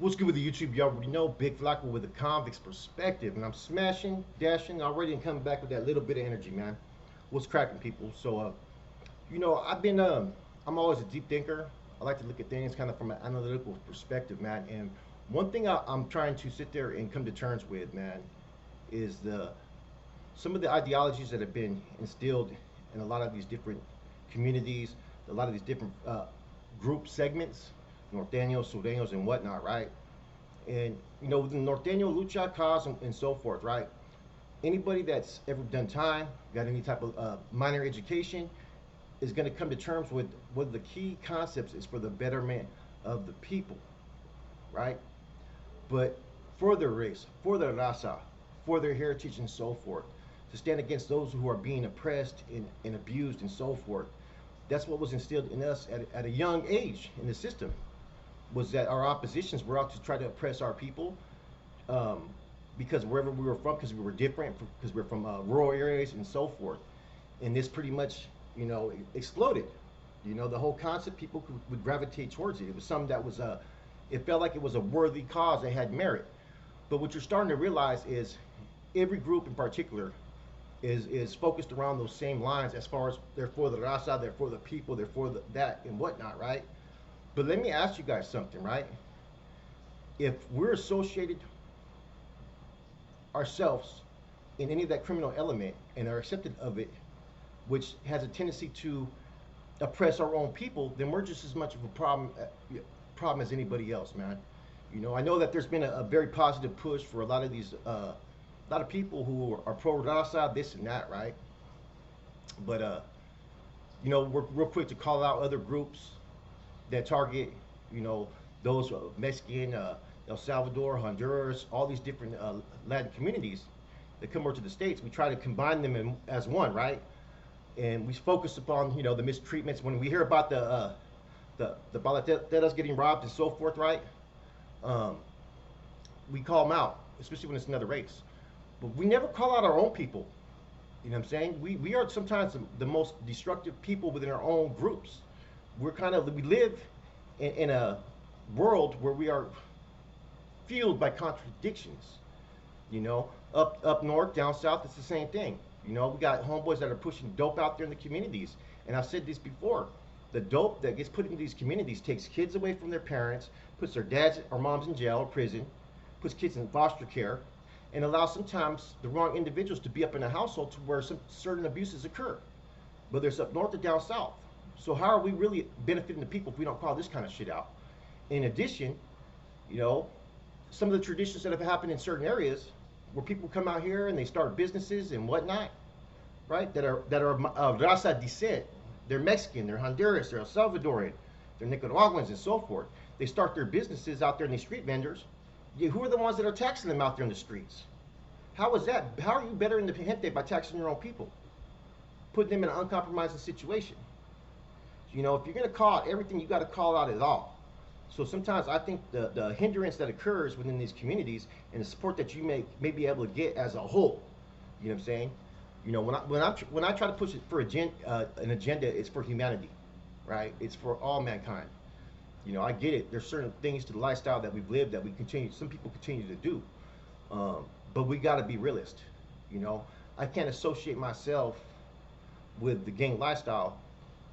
What's good with the YouTube? You already know Big Flacco with a convict's perspective, and I'm smashing, dashing already, and coming back with that little bit of energy, man. What's cracking, people? I'm always a deep thinker. I like to look at things kind of from an analytical perspective, man. And one thing I'm trying to sit there and come to terms with, man, is the some of the ideologies that have been instilled in a lot of these different communities, a lot of these different group segments, norteños, sureños, and whatnot, right? And the norteño lucha cause and so forth, right? Anybody that's ever done time, got any type of minor education, is going to come to terms with one of the key concepts is for the betterment of the people, right? But for their race, for their raza, for their heritage and so forth, to stand against those who are being oppressed and abused and so forth. That's what was instilled in us at a young age in the system, was that our oppositions were out to try to oppress our people, because wherever we were from, because we were different, because we were from rural areas and so forth. And this pretty much, exploded. The whole concept, people would gravitate towards it. It was something that was, it felt like it was a worthy cause that had merit. But what you're starting to realize is every group in particular is focused around those same lines as far as they're for the raza, they're for the people, they're for that and whatnot, right? But let me ask you guys something, right? If we're associated ourselves in any of that criminal element and are accepted of it, which has a tendency to oppress our own people, then we're just as much of a problem as anybody else, man. I know that there's been a very positive push for a lot of these, a lot of people who are pro Raza, this and that, right? But we're real quick to call out other groups that target, you know, those Mexican, El Salvador, Honduras, all these different Latin communities that come over to the States. We try to combine them as one, right? And we focus upon, the mistreatments. When we hear about the balateras getting robbed and so forth, right? We call them out, especially when it's another race. But we never call out our own people. You know what I'm saying? We are sometimes the most destructive people within our own groups. We live in a world where we are fueled by contradictions. Up north, down south, it's the same thing. We got homeboys that are pushing dope out there in the communities. And I've said this before. The dope that gets put into these communities takes kids away from their parents, puts their dads or moms in jail or prison, puts kids in foster care, and allows sometimes the wrong individuals to be up in a household to where some certain abuses occur, whether it's up north or down south. So how are we really benefiting the people if we don't call this kind of shit out? In addition, some of the traditions that have happened in certain areas where people come out here and they start businesses and whatnot, right? That are Raza descent. They're Mexican, they're Honduras, they're El Salvadoran, they're Nicaraguans and so forth. They start their businesses out there in these street vendors. Yeah, who are the ones that are taxing them out there in the streets? How is that? How are you better in the gente by taxing your own people? Putting them in an uncompromising situation. If you're going to call out everything, you got to call out it all. So sometimes I think the hindrance that occurs within these communities and the support that you may be able to get as a whole, you know what I'm saying? When I try to push it for an agenda, it's for humanity, right? It's for all mankind. I get it. There's certain things to the lifestyle that we've lived that some people continue to do. But we got to be realist. I can't associate myself with the gang lifestyle,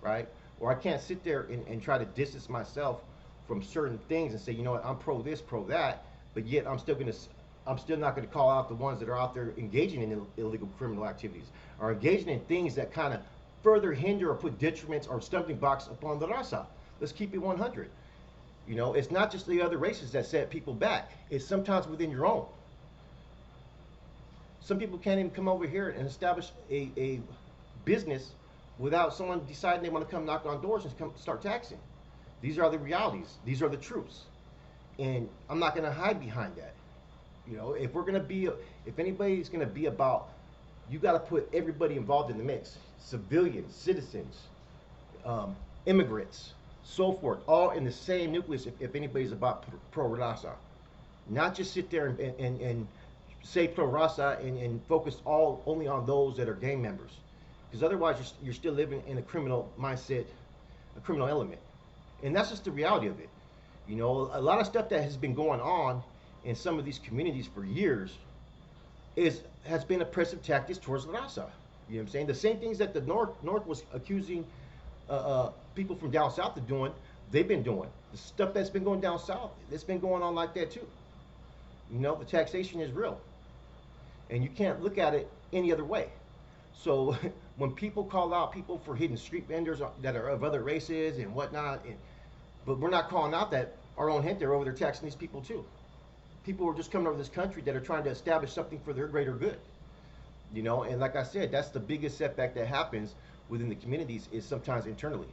right? Or I can't sit there and try to distance myself from certain things and say, what, I'm pro this, pro that, but yet I'm still not gonna call out the ones that are out there engaging in illegal criminal activities or engaging in things that kind of further hinder or put detriments or stumbling blocks upon the raza. Let's keep it 100. It's not just the other races that set people back. It's sometimes within your own. Some people can't even come over here and establish a business without someone deciding they want to come knock on doors and come start taxing. These are the realities. These are the truths. And I'm not going to hide behind that. If anybody's going to be about, you got to put everybody involved in the mix. Civilians, citizens, immigrants, so forth, all in the same nucleus if anybody's about pro Raza. Not just sit there and say pro Raza and focus only on those that are gang members. Because otherwise you're still living in a criminal mindset, a criminal element. And that's just the reality of it. You know, a lot of stuff that has been going on in some of these communities for years is has been oppressive tactics towards Raza. You know what I'm saying? The same things that the North was accusing people from down south of doing, they've been doing. The stuff that's been going down south, it's been going on like that too. You know, the taxation is real, and you can't look at it any other way. So when people call out people for hitting street vendors that are of other races and whatnot, but we're not calling out that our own gente are over there taxing these people too. People who are just coming over this country that are trying to establish something for their greater good. You know, and like I said, that's the biggest setback that happens within the communities is sometimes internally.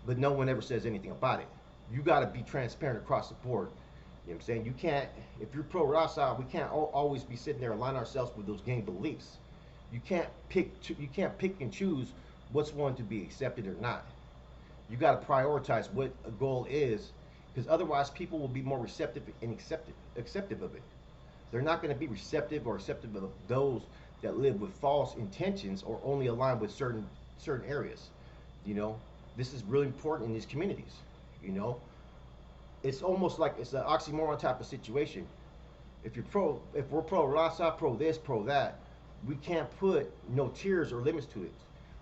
But no one ever says anything about it. You got to be transparent across the board. You know what I'm saying? You can't, if you're pro Raza, we can't always be sitting there and align ourselves with those gang beliefs. You can't pick and choose what's going to be accepted or not. You got to prioritize what a goal is, because otherwise people will be more receptive and acceptive of it. They're not going to be receptive or acceptive of those that live with false intentions or only align with certain areas. You know, this is really important in these communities. You know, it's almost like it's an oxymoron type of situation. If we're pro Raza, pro this, pro that, we can't put no tiers or limits to it.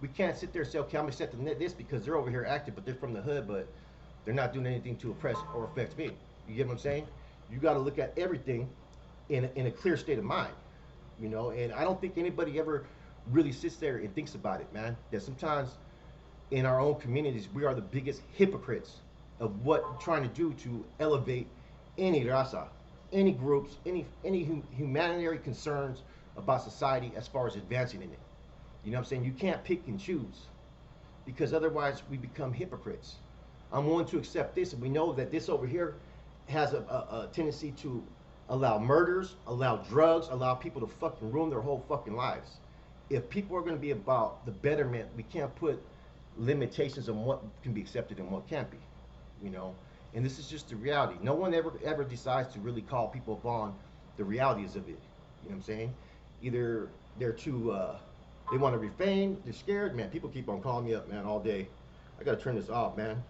We can't sit there and say, okay, I'm accepting this because they're over here active, but they're from the hood, but they're not doing anything to oppress or affect me. You get what I'm saying? You got to look at everything in a clear state of mind, you know. And I don't think anybody ever really sits there and thinks about it, man. That sometimes in our own communities, we are the biggest hypocrites of what trying to do to elevate any raza, any groups, any humanitarian concerns about society as far as advancing in it. You know what I'm saying? You can't pick and choose because otherwise we become hypocrites. I'm willing to accept this, and we know that this over here has a tendency to allow murders, allow drugs, allow people to fucking ruin their whole fucking lives. If people are going to be about the betterment, we can't put limitations on what can be accepted and what can't be, you know. And this is just the reality. No one ever decides to really call people upon the realities of it. You know what I'm saying? Either they're too they want to refrain, they're scared. Man, people keep on calling me up, man, all day. I gotta turn this off, man.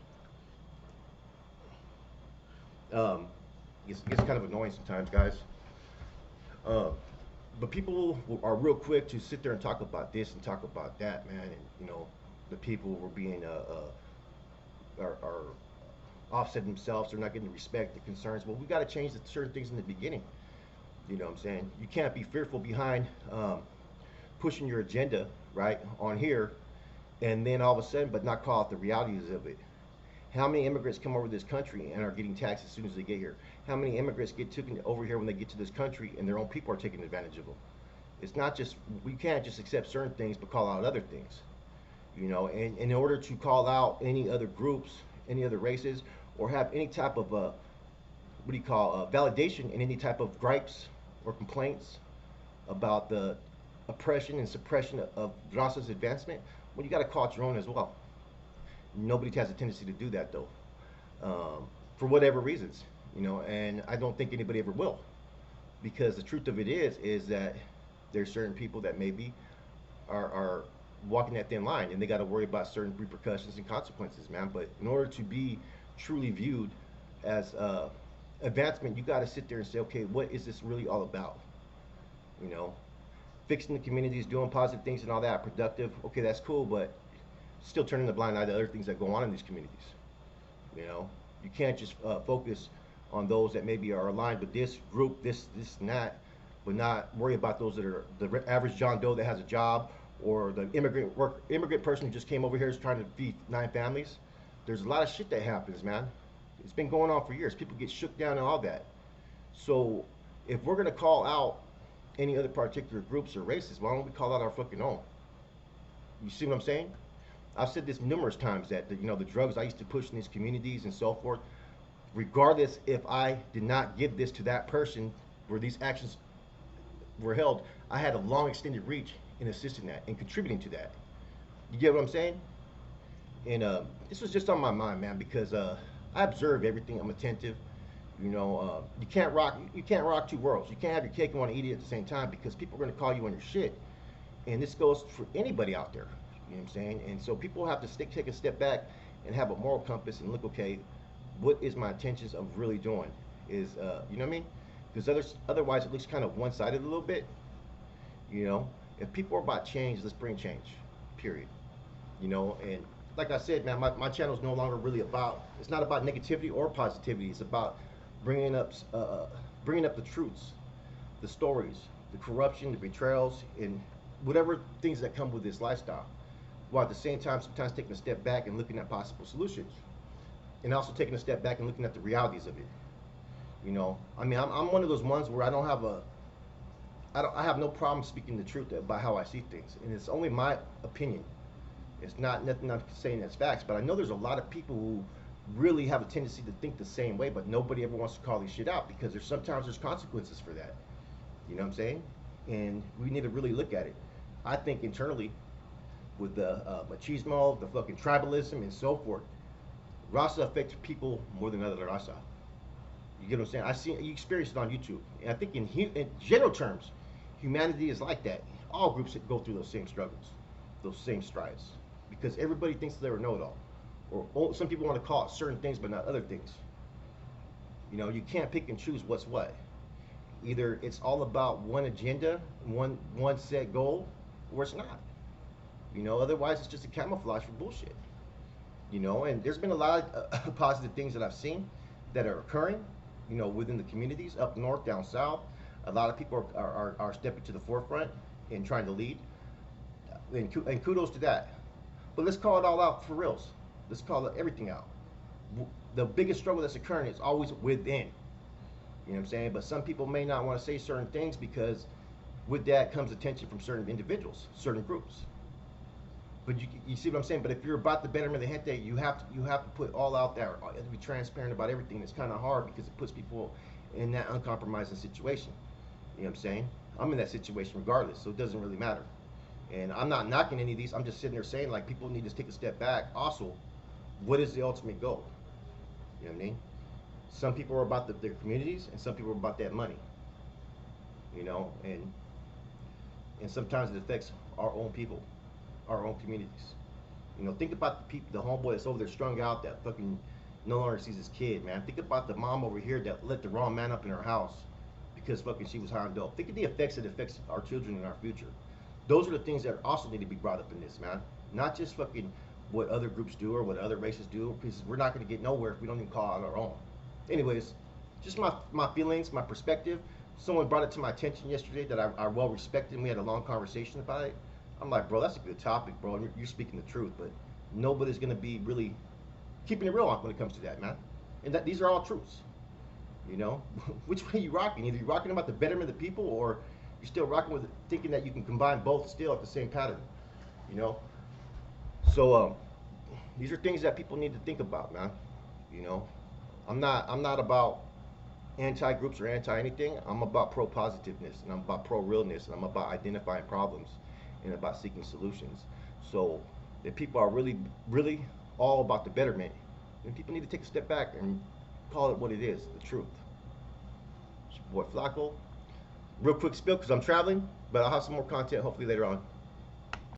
It's kind of annoying sometimes, guys. Uh, but people are real quick to sit there and talk about this and talk about that, man. And you know, the people were being are offsetting themselves. They're not getting the respect, the concerns. Well, we got to change certain things in the beginning. You know what I'm saying? You can't be fearful behind pushing your agenda right on here, and then all of a sudden, but not call out the realities of it. How many immigrants come over this country and are getting taxed as soon as they get here? How many immigrants get taken over here when they get to this country and their own people are taking advantage of them? It's not just, we can't just accept certain things but call out other things. You know, and in order to call out any other groups, any other races, or have any type of validation in any type of gripes or complaints about the oppression and suppression of Raza's advancement, well, you got to call it your own as well. Nobody has a tendency to do that though, for whatever reasons, you know, and I don't think anybody ever will, because the truth of it is that there's certain people that maybe are walking that thin line and they got to worry about certain repercussions and consequences, man. But in order to be truly viewed as advancement, you got to sit there and say, okay, what is this really all about? You know, fixing the communities, doing positive things and all that, productive, okay, that's cool, but still turning the blind eye to other things that go on in these communities. You know, you can't just focus on those that maybe are aligned with this group, this and that, but not worry about those that are the average John Doe that has a job, or the immigrant person who just came over here is trying to feed 9 families. There's a lot of shit that happens, man. It's been going on for years. People get shook down and all that. So if we're gonna call out any other particular groups or races, why don't we call out our fucking own? You see what I'm saying? I've said this numerous times that you know, the drugs I used to push in these communities and so forth, regardless if I did not give this to that person where these actions were held, I had a long extended reach in assisting that and contributing to that. You get what I'm saying? And this was just on my mind, man, because I observe everything. I'm attentive. You know, you can't rock two worlds. You can't have your cake and want to eat it at the same time, because people are going to call you on your shit. And this goes for anybody out there. You know what I'm saying? And so people have to take a step back and have a moral compass and look, okay, what is my intentions of really doing? Is you know what I mean? Because otherwise it looks kind of one-sided a little bit. You know, if people are about change, let's bring change. Period. You know, and like I said, man, my channel is no longer really about. It's not about negativity or positivity. It's about bringing up bringing up the truths, the stories, the corruption, the betrayals, and whatever things that come with this lifestyle. While at the same time, sometimes taking a step back and looking at possible solutions, and also taking a step back and looking at the realities of it. You know, I mean, I'm one of those ones where I have no problem speaking the truth about how I see things, and it's only my opinion. It's not nothing I'm saying that's facts, but I know there's a lot of people who really have a tendency to think the same way, but nobody ever wants to call these shit out because there's consequences for that. You know what I'm saying? And we need to really look at it. I think internally, with the machismo, the fucking tribalism, and so forth, Raza affects people more than other Raza. You get what I'm saying? I see you experience it on YouTube, and I think in general terms, humanity is like that. All groups go through those same struggles, those same strides, because everybody thinks they're a know-it-all, or some people want to call it certain things but not other things. You know, you can't pick and choose what's what. Either it's all about one agenda, one set goal, or it's not. You know, otherwise it's just a camouflage for bullshit. You know, and there's been a lot of positive things that I've seen that are occurring, you know, within the communities up north, down south. A lot of people are stepping to the forefront and trying to lead, and kudos to that. But let's call it all out for reals. Let's call it everything out. The biggest struggle that's occurring is always within. You know what I'm saying? But some people may not want to say certain things because with that comes attention from certain individuals, certain groups. But you see what I'm saying? But if you're about the betterment of the gente, you have to put all out there. You have to be transparent about everything. It's kind of hard because it puts people in that uncompromising situation. You know what I'm saying? I'm in that situation regardless, so it doesn't really matter. And I'm not knocking any of these. I'm just sitting there saying like people need to take a step back. Also, what is the ultimate goal? You know what I mean? Some people are about their communities, and some people are about that money. You know, and sometimes it affects our own people, our own communities. You know, think about the people, the homeboy that's over there strung out that fucking no longer sees his kid, man. Think about the mom over here that let the wrong man up in her house because fucking she was high on dope. Think of the effects it affects our children in our future. Those are the things that also need to be brought up in this, man. Not just fucking what other groups do or what other races do, because we're not going to get nowhere if we don't even call out our own. Anyways, just my feelings, my perspective. Someone brought it to my attention yesterday that I well respected, and we had a long conversation about it. I'm like, bro, that's a good topic, bro. And you're speaking the truth, but nobody's going to be really keeping it real when it comes to that, man. And that these are all truths. You know, which way you rocking? Either you're rocking about the betterment of the people, or you're still rocking with it, thinking that you can combine both still at the same pattern. You know, so these are things that people need to think about, man. You know, I'm not about anti groups or anti anything. I'm about pro positiveness, and I'm about pro realness, and I'm about identifying problems and about seeking solutions. So if people are really all about the betterment, then people need to take a step back and call it what it is, the truth. It's your boy Flacco. Real quick spill because I'm traveling, but I'll have some more content hopefully later on.